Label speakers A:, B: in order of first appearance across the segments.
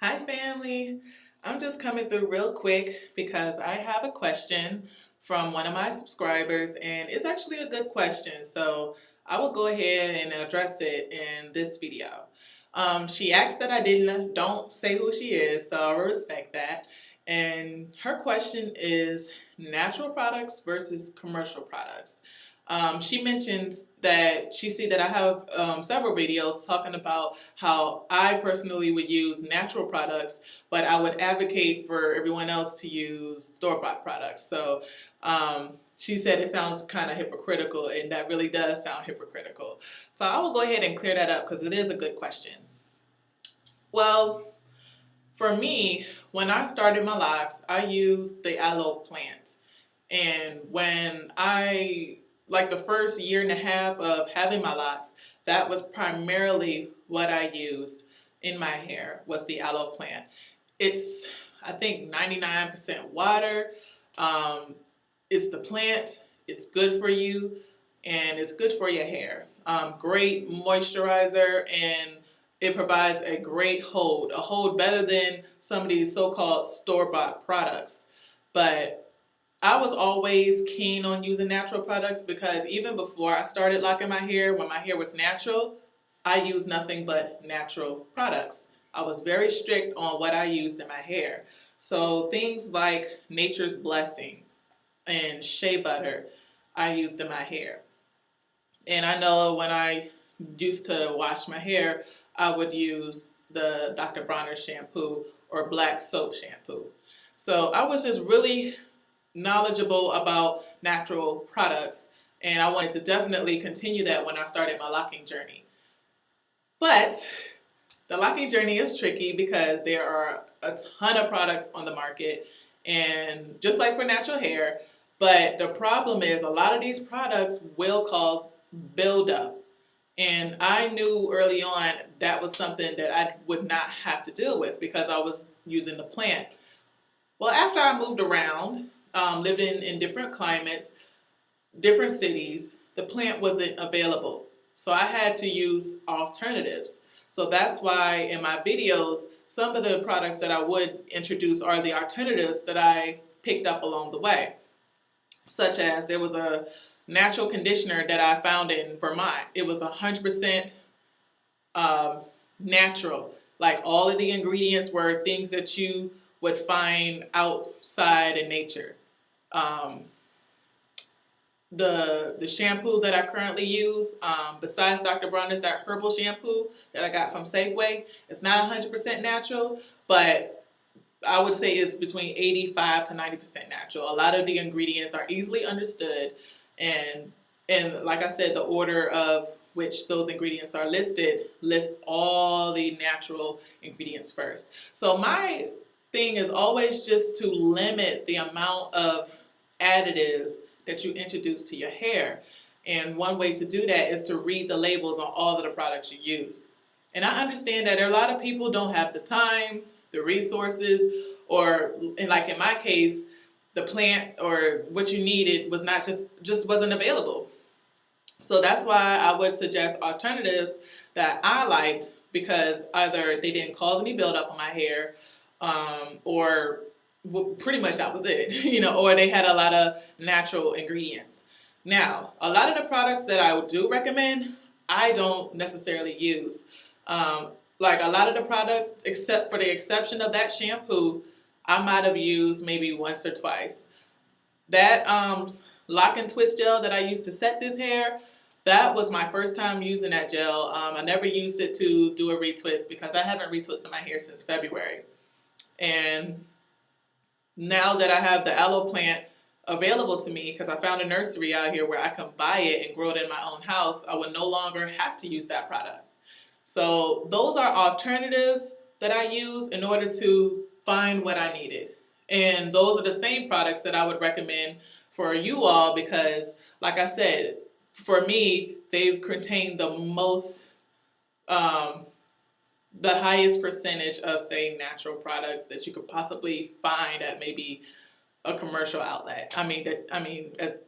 A: Hi family, I'm just coming through real quick because I have a question from one of my subscribers and it's actually a good question, so I will go ahead and address it in this video. She asked that I don't say who she is, so I respect that. And her question is natural products versus commercial products. She mentions that she see that I have several videos talking about how I personally would use natural products, but I would advocate for everyone else to use store-bought products. So she said it sounds kind of hypocritical, and that really does sound hypocritical. So I will go ahead and clear that up because it is a good question. Well, for me, when I started my locks, I used the aloe plant. And when like the first year and a half of having my locks, that was primarily what I used in my hair was the aloe plant. It's, I think, 99% water. Um, it's the plant. It's good for you, and it's good for your hair. Great moisturizer, and it provides a great hold, a hold better than some of these so-called store-bought products. But I was always keen on using natural products because even before I started locking my hair, when my hair was natural, I used nothing but natural products. I was very strict on what I used in my hair. So things like Nature's Blessing and shea butter I used in my hair. And I know when I used to wash my hair, I would use the Dr. Bronner shampoo or black soap shampoo. So I was just really knowledgeable about natural products, and I wanted to definitely continue that when I started my locking journey. But the locking journey is tricky because there are a ton of products on the market, and just like for natural hair, but the problem is a lot of these products will cause buildup. And I knew early on that was something that I would not have to deal with because I was using the plant. Well, after I moved around, lived in different climates, different cities, the plant wasn't available. So I had to use alternatives. So that's why in my videos, some of the products that I would introduce are the alternatives that I picked up along the way. Such as there was a natural conditioner that I found in Vermont. It was 100% natural. Like all of the ingredients were things that you would find outside in nature. Um, the shampoo that I currently use, besides Dr. Bronner's, that herbal shampoo that I got from Safeway, it's not 100% natural, but I would say it's between 85 to 90% natural. A lot of the ingredients are easily understood, and like I said, the order of which those ingredients are listed lists all the natural ingredients first. So my thing is always just to limit the amount of additives that you introduce to your hair. And one way to do that is to read the labels on all of the products you use. And I understand that a lot of people don't have the time, the resources, or and like in my case, the plant or what you needed was not just wasn't available. So that's why I would suggest alternatives that I liked because either they didn't cause any buildup on my hair, or well, pretty much that was it, or they had a lot of natural ingredients. Now, a lot of the products that I do recommend, I don't necessarily use. Like a lot of the products, except for the exception of that shampoo, I might have used maybe once or twice. That lock and twist gel that I used to set this hair, that was my first time using that gel. I never used it to do a retwist because I haven't retwisted my hair since February. And now that I have the aloe plant available to me, because I found a nursery out here where I can buy it and grow it in my own house, I would no longer have to use that product. So those are alternatives that I use in order to find what I needed. And those are the same products that I would recommend for you all because, like I said, for me, they contain the most, the highest percentage of, say, natural products that you could possibly find at maybe a commercial outlet.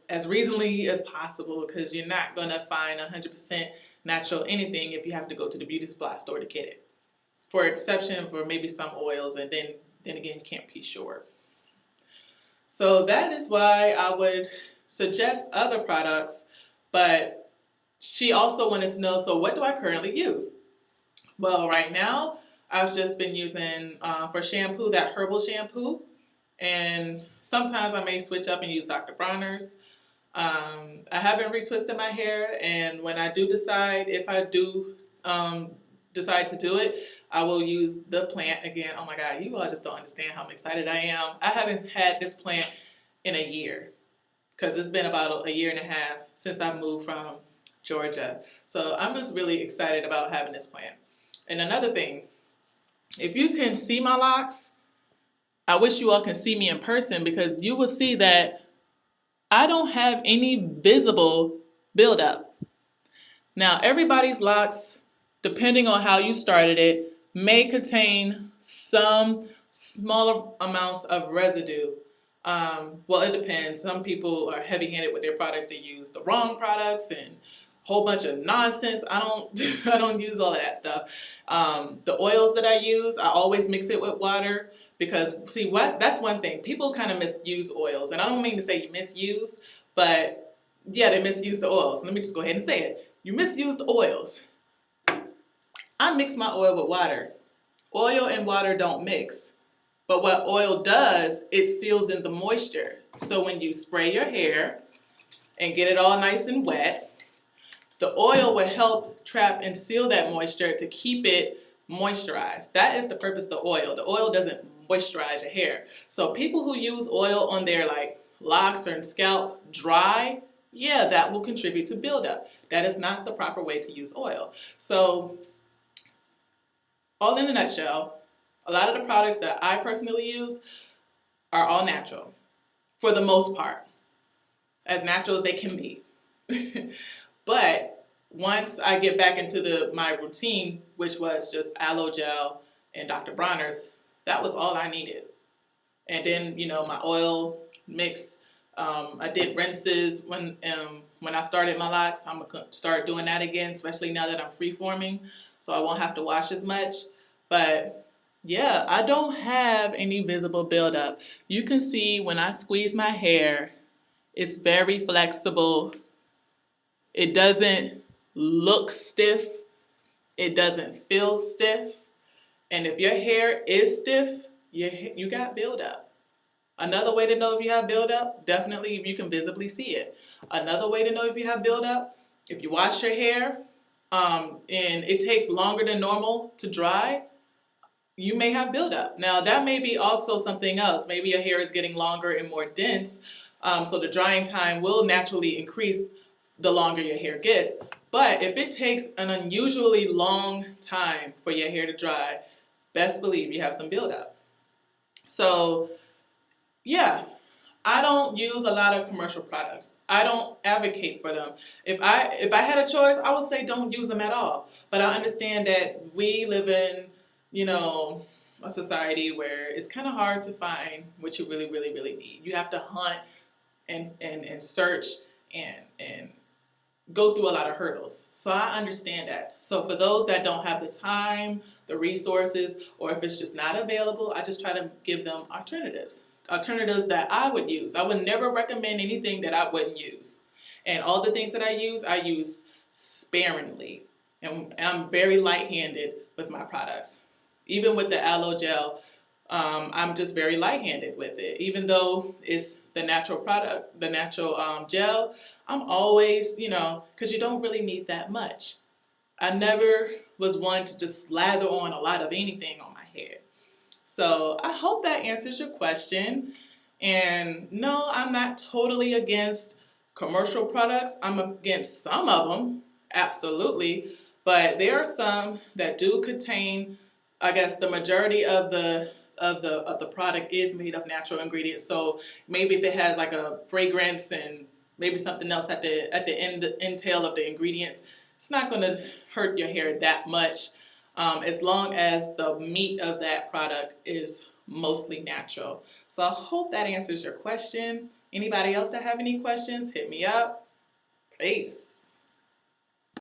A: As reasonably as possible because you're not gonna find 100% natural anything if you have to go to the beauty supply store to get it. for exception for maybe some oils, and then again, you can't be sure. So that is why I would suggest other products, but she also wanted to know, so what do I currently use? Well, right now, I've just been using for shampoo that herbal shampoo, and sometimes I may switch up and use Dr. Bronner's. I haven't retwisted my hair, and when I do decide, if I do decide to do it, I will use the plant again. Oh my God, you all just don't understand how excited I am. I haven't had this plant in a year because it's been about a year and a half since I moved from Georgia. So I'm just really excited about having this plant. And another thing, if you can see my locks, I wish you all can see me in person because you will see that I don't have any visible buildup. Now, everybody's locks, depending on how you started it, may contain some smaller amounts of residue. Well, it depends. Some people are heavy-handed with their products. They use the wrong products and a whole bunch of nonsense. I don't, I don't use all of that stuff. The oils that I use, I always mix it with water because, see, that's one thing. People kind of misuse oils, and I don't mean to say you misuse, but yeah, they misuse the oils. Let me just go ahead and say it. You misuse the oils. I mix my oil with water. Oil and water don't mix. But what oil does, it seals in the moisture. So when you spray your hair and get it all nice and wet, the oil will help trap and seal that moisture to keep it moisturized. That is the purpose of the oil. The oil doesn't moisturize your hair. So people who use oil on their locks or scalp dry, yeah, that will contribute to buildup. That is not the proper way to use oil. So all in a nutshell, a lot of the products that I personally use are all natural, for the most part, as natural as they can be. But once I get back into my routine, which was just aloe gel and Dr. Bronner's, that was all I needed. And then, my oil mix. I did rinses when I started my locks. I'm gonna start doing that again, especially now that I'm free-forming, so I won't have to wash as much. But yeah, I don't have any visible buildup. You can see when I squeeze my hair, it's very flexible. It doesn't look stiff. It doesn't feel stiff. And if your hair is stiff, you got buildup. Another way to know if you have buildup, definitely if you can visibly see it. Another way to know if you have buildup, if you wash your hair and it takes longer than normal to dry, you may have buildup. Now that may be also something else. Maybe your hair is getting longer and more dense, so the drying time will naturally increase the longer your hair gets. But if it takes an unusually long time for your hair to dry, best believe you have some buildup. So yeah, I don't use a lot of commercial products. I don't advocate for them. If I had a choice, I would say don't use them at all. But I understand that we live in, a society where it's kind of hard to find what you really, really, really need. You have to hunt and search and go through a lot of hurdles. So I understand that. So for those that don't have the time, the resources, or if it's just not available, I just try to give them alternatives that I would use. I would never recommend anything that I wouldn't use. And all the things that I use sparingly. And I'm very light-handed with my products. Even with the aloe gel, I'm just very light-handed with it. Even though it's the natural product, the natural gel, I'm always, because you don't really need that much. I never was one to just slather on a lot of anything on my hair. So I hope that answers your question. And no, I'm not totally against commercial products. I'm against some of them, absolutely. But there are some that do contain, I guess, the majority of the product is made of natural ingredients. So maybe if it has like a fragrance and maybe something else at the end tail of the ingredients, it's not going to hurt your hair that much. As long as the meat of that product is mostly natural. So I hope that answers your question. Anybody else that have any questions, hit me up. Peace.